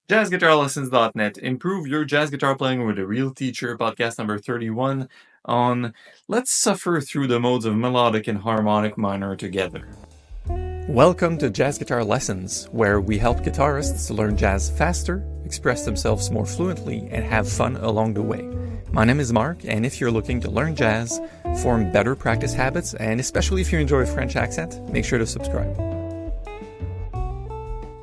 JazzGuitarLessons.net. Improve your jazz guitar playing with a real teacher. Podcast number 31 on Let's Suffer Through the Modes of Melodic and Harmonic Minor Together. Welcome to Jazz Guitar Lessons, where we help guitarists learn jazz faster, express themselves more fluently, and have fun along the way. My name is Mark, and if you're looking to learn jazz, form better practice habits, and especially if you enjoy a French accent, make sure to subscribe.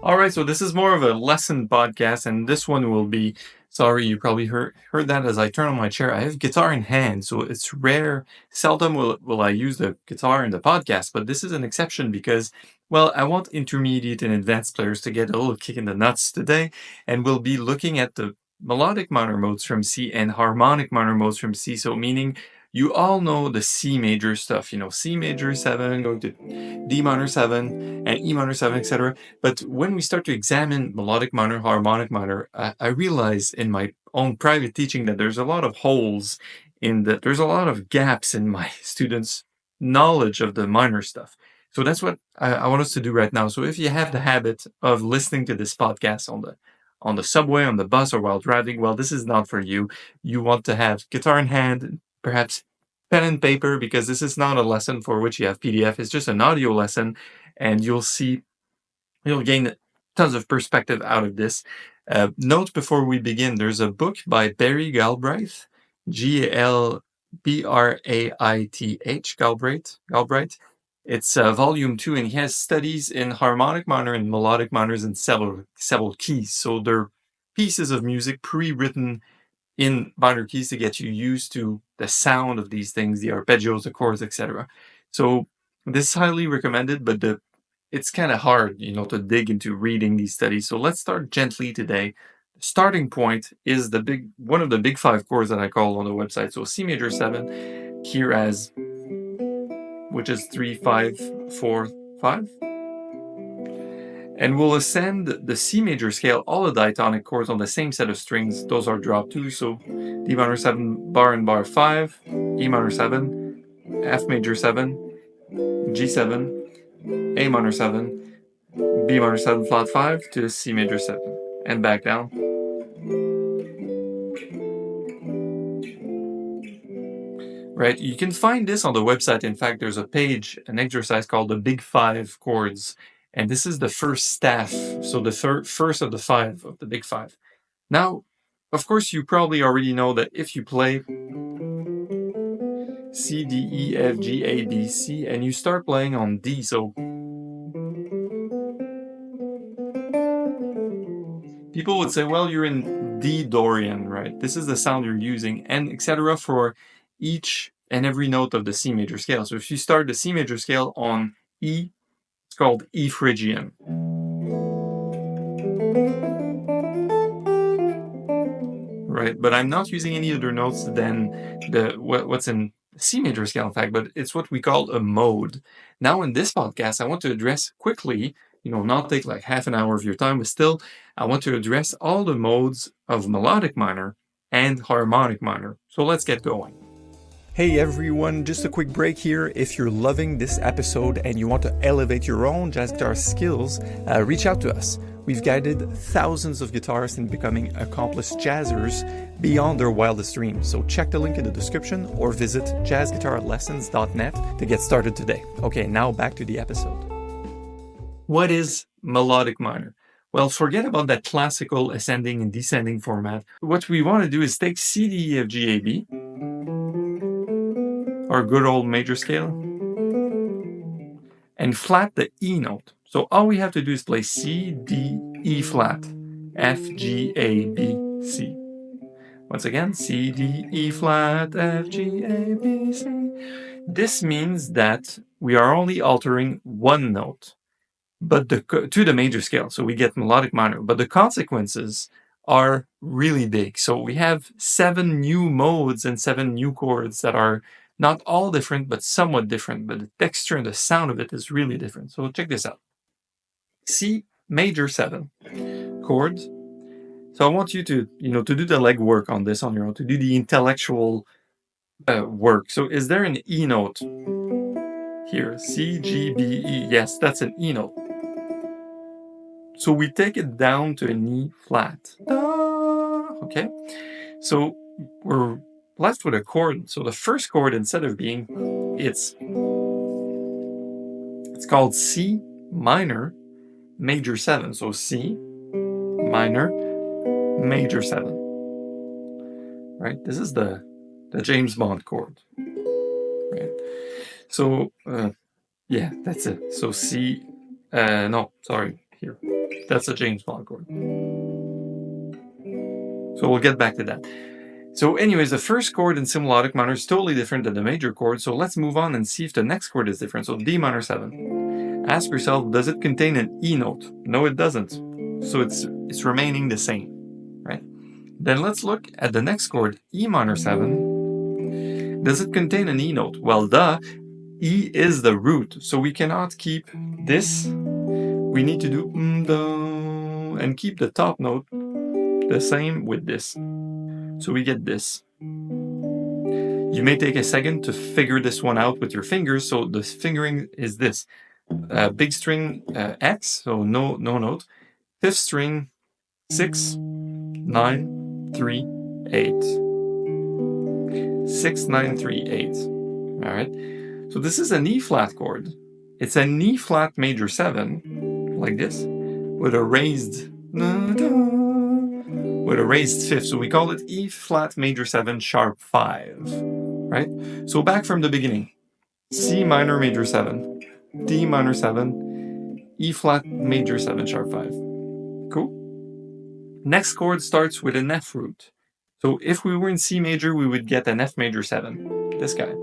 All right, so this is more of a lesson podcast, and this one will be, sorry, you probably heard that as I turn on my chair. I have guitar in hand, so it's rare. Seldom will I use the guitar in the podcast, but this is an exception because, well, I want intermediate and advanced players to get a little kick in the nuts today, and we'll be looking at the melodic minor modes from C and harmonic minor modes from C, so meaning you all know the C major stuff, C major 7, going to D minor 7, and E minor 7, etc. But when we start to examine melodic minor, harmonic minor, I realize in my own private teaching that there's a lot of holes there's a lot of gaps in my students' knowledge of the minor stuff. So that's what I want us to do right now. So if you have the habit of listening to this podcast on the subway, on the bus, or while driving, well, this is not for you. You want to have guitar in hand, perhaps pen and paper, because this is not a lesson for which you have PDF. It's just an audio lesson, and you'll gain tons of perspective out of this. Note before we begin, there's a book by Barry Galbraith, Galbraith, Galbraith. It's volume 2, and he has studies in harmonic minor and melodic minors in several keys. So they're pieces of music pre-written in minor keys to get you used to the sound of these things, the arpeggios, the chords, etc. So this is highly recommended, but it's kind of hard, to dig into reading these studies. So let's start gently today. The starting point is one of the big 5 chords that I call on the website. So C major 7, here as, which is 3, 5, 4, 5. And we'll ascend the C major scale, all the diatonic chords on the same set of strings. Those are dropped too. So D minor 7, bar and bar 5, E minor 7, F major 7, G7, A minor 7, B minor 7 flat 5 to C major 7, and back down. Right, you can find this on the website. In fact, there's an exercise called the Big 5 chords, and this is the first staff, so the first of the 5 of the Big 5. Now, of course, you probably already know that if you play C, D, E, F, G, A, B, C, and you start playing on D, so people would say, well, you're in D Dorian, right? This is the sound you're using, and etc. for each and every note of the C major scale. So if you start the C major scale on E, it's called E Phrygian. Right, but I'm not using any other notes than what's in C major scale, in fact, but it's what we call a mode. Now in this podcast, I want to address quickly, not take like half an hour of your time, but still, I want to address all the modes of melodic minor and harmonic minor. So let's get going. Hey everyone, just a quick break here. If you're loving this episode and you want to elevate your own jazz guitar skills, reach out to us. We've guided thousands of guitarists in becoming accomplished jazzers beyond their wildest dreams. So check the link in the description or visit jazzguitarlessons.net to get started today. Okay, now back to the episode. What is melodic minor? Well, forget about that classical ascending and descending format. What we want to do is take C, D, E, F, G, A, B, our good old major scale, and flat the E note. So all we have to do is play C, D, E flat, F, G, A, B, C. Once again, C, D, E flat, F, G, A, B, C. This means that we are only altering one note, but to the major scale. So we get melodic minor, but the consequences are really big. So we have 7 new modes and 7 new chords that are not all different, but somewhat different. But the texture and the sound of it is really different. So check this out. C major 7 chords. So I want you to, to do the legwork on this on your own, to do the intellectual work. So is there an E note here? C, G, B, E. Yes, that's an E note. So we take it down to an E flat. Okay? So we're left with a chord. So the first chord, instead of being, it's called C minor major 7. So C minor major 7. Right? This is the James Bond chord. Right? So yeah, that's it. So C, no, sorry, here. That's a James Bond chord. So we'll get back to that. So anyways, the first chord in C melodic minor is totally different than the major chord, so let's move on and see if the next chord is different. So D minor 7. Ask yourself, does it contain an E note? No, it doesn't. So it's remaining the same, right? Then let's look at the next chord, E minor 7. Does it contain an E note? Well, duh. E is the root, so we cannot keep this. We need to do do, and keep the top note the same with this. So we get this. You may take a second to figure this one out with your fingers. So the fingering is this. Big string X, so no note. Fifth string 6, 9, 3, 8. 6, 9, 3, 8. All right. So this is an E flat chord. It's an E flat major 7, like this, with a raised fifth. So we call it E flat major 7 sharp 5, right? So back from the beginning. C minor major 7, D minor 7, E flat major 7 sharp 5. Cool. Next chord starts with an F root. So if we were in C major, we would get an F major 7. This guy.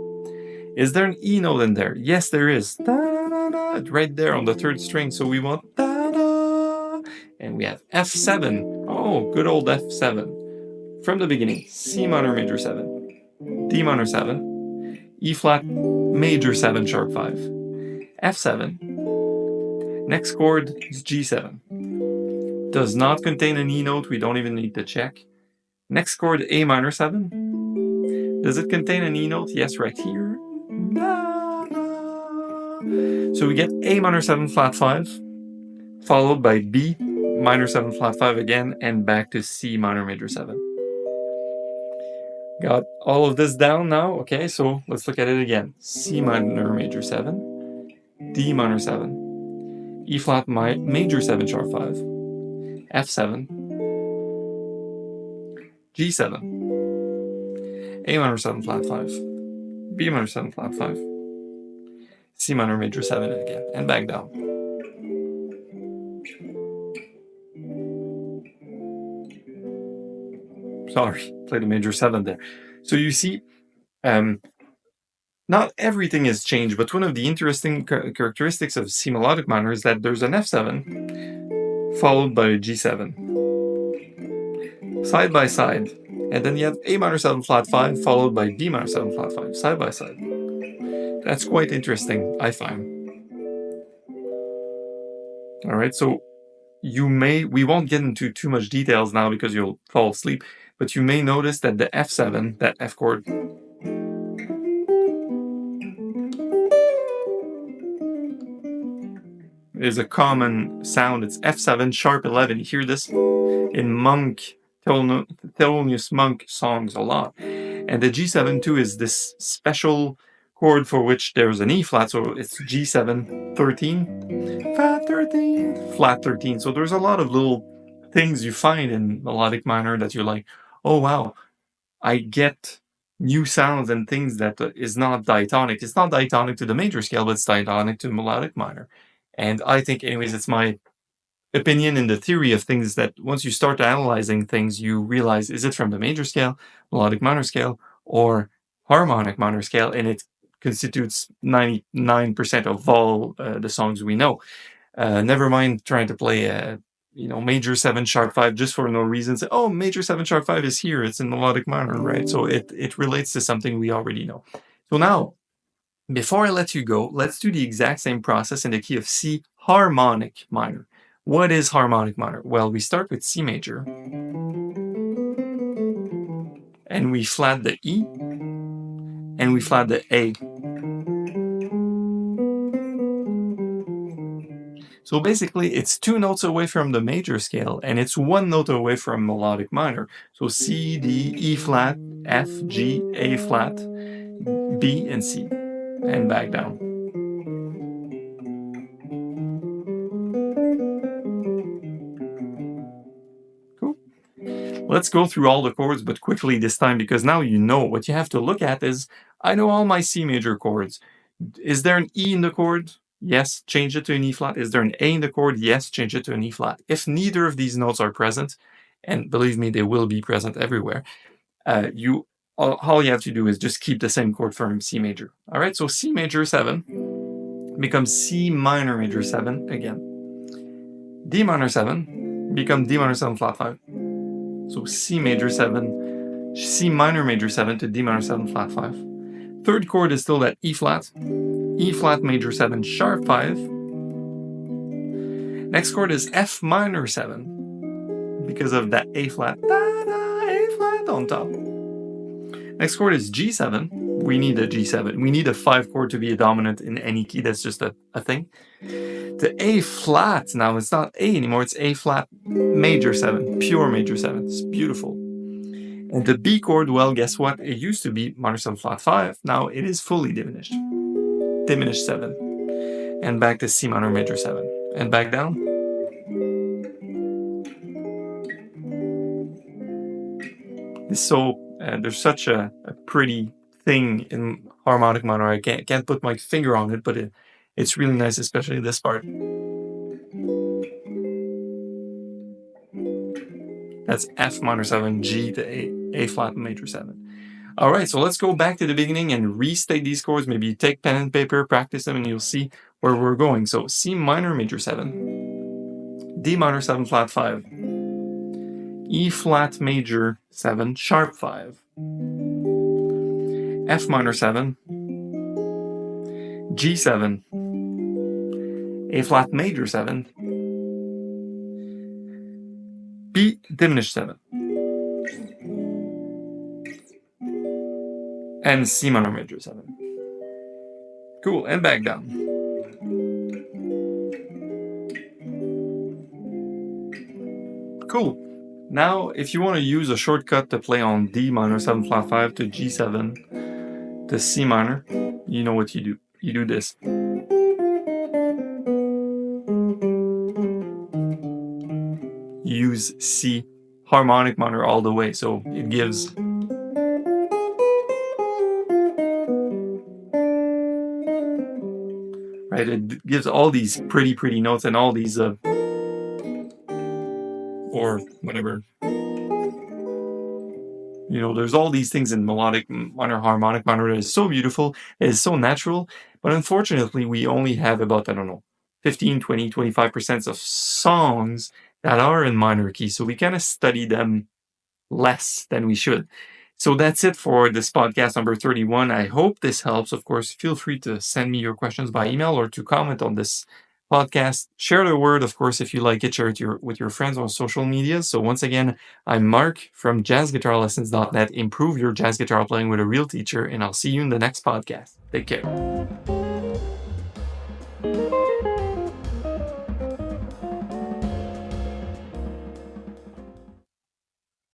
Is there an E note in there? Yes, there is. Da-da-da, right there on the third string. So we want da-da. And we have F7. Oh, good old F7. From the beginning, C minor major 7, D minor 7, E flat major 7 sharp 5, F7. Next chord is G7. Does not contain an E note, we don't even need to check. Next chord, A minor 7. Does it contain an E note? Yes, right here. So we get A minor 7 flat 5, followed by B minor 7 flat 5 again, and back to C minor major 7. Got all of this down now? Okay, so let's look at it again. C minor major 7, D minor 7, E flat major 7 sharp 5, F7, G7, A minor 7 flat 5, B minor 7 flat 5, C minor major 7 again, and back down. Sorry, played a major 7 there. So you see, not everything has changed, but one of the interesting characteristics of C melodic minor is that there's an F7 followed by a G7 side by side, and then you have A minor 7 flat 5 followed by B minor 7 flat 5 side by side. That's quite interesting, I find. All right, so we won't get into too much details now because you'll fall asleep, but you may notice that the F7, that F chord, is a common sound. It's F7 sharp 11. You hear this in Thelonious Monk songs a lot. And the G7 too is this special chord for which there's an E flat, so it's G7 13, flat 13. So there's a lot of little things you find in melodic minor that you're like, oh wow, I get new sounds and things that is not diatonic. It's not diatonic to the major scale, but it's diatonic to melodic minor. And I think, anyways, it's my opinion in the theory of things that once you start analyzing things, you realize, is it from the major scale, melodic minor scale, or harmonic minor scale? And it constitutes 99% of all the songs we know. Never mind trying to play a major 7 sharp 5 just for no reason. Say, oh, major 7 sharp 5 is here. It's in melodic minor, right? So it relates to something we already know. So now, before I let you go, let's do the exact same process in the key of C harmonic minor. What is harmonic minor? Well, we start with C major, and we flat the E, and we flat the A. So basically, it's 2 notes away from the major scale, and it's 1 note away from melodic minor. So C, D, E flat, F, G, A flat, B, and C, and back down. Cool. Let's go through all the chords, but quickly this time, because now you know. What you have to look at is, I know all my C major chords. Is there an E in the chord? Yes, change it to an E flat. Is there an A in the chord? Yes, change it to an E flat. If neither of these notes are present, and believe me, they will be present everywhere, all you have to do is just keep the same chord from C major. All right, so C major 7 becomes C minor major 7 again. D minor 7 becomes D minor 7 flat 5. So C major 7, C minor major 7 to D minor 7 flat 5. Third chord is still that E flat major 7 sharp 5. Next chord is F minor 7 because of that A flat, A flat on top. Next chord is G7. We need a G7. We need a 5 chord to be a dominant in any key. That's just a thing. The A flat, now it's not A anymore, it's A flat major 7, pure major 7. It's beautiful. And the B chord, well, guess what? It used to be minor 7 flat 5. Now it is fully diminished. Diminished 7. And back to C minor major 7. And back down. So there's such a pretty thing in harmonic minor. I can't put my finger on it, but it's really nice, especially this part. That's F minor 7, G to A flat major 7. All right, so let's go back to the beginning and restate these chords. Maybe you take pen and paper, practice them, and you'll see where we're going. So C minor major 7, D minor 7 flat 5, E flat major 7 sharp 5, F minor 7, G7, A flat major 7, B diminished 7, and C minor major 7. Cool, and back down. Cool. Now, if you want to use a shortcut to play on D minor 7 flat 5 to G7 to C minor, you know what you do. You do this. Use C harmonic minor all the way, so it gives right. It gives all these pretty notes and all these or whatever. You know, there's all these things in melodic minor, harmonic minor that is so beautiful, it is so natural, but unfortunately we only have about, I don't know, 15, 20, 25% of songs that are in minor key, so we kind of study them less than we should. So that's it for this podcast number 31. I hope this helps. Of course, feel free to send me your questions by email or to comment on this podcast. Share the word, of course, if you like it. Share it with your friends on social media. So once again, I'm Mark from jazzguitarlessons.net. Improve your jazz guitar playing with a real teacher, and I'll see you in the next podcast. Take care.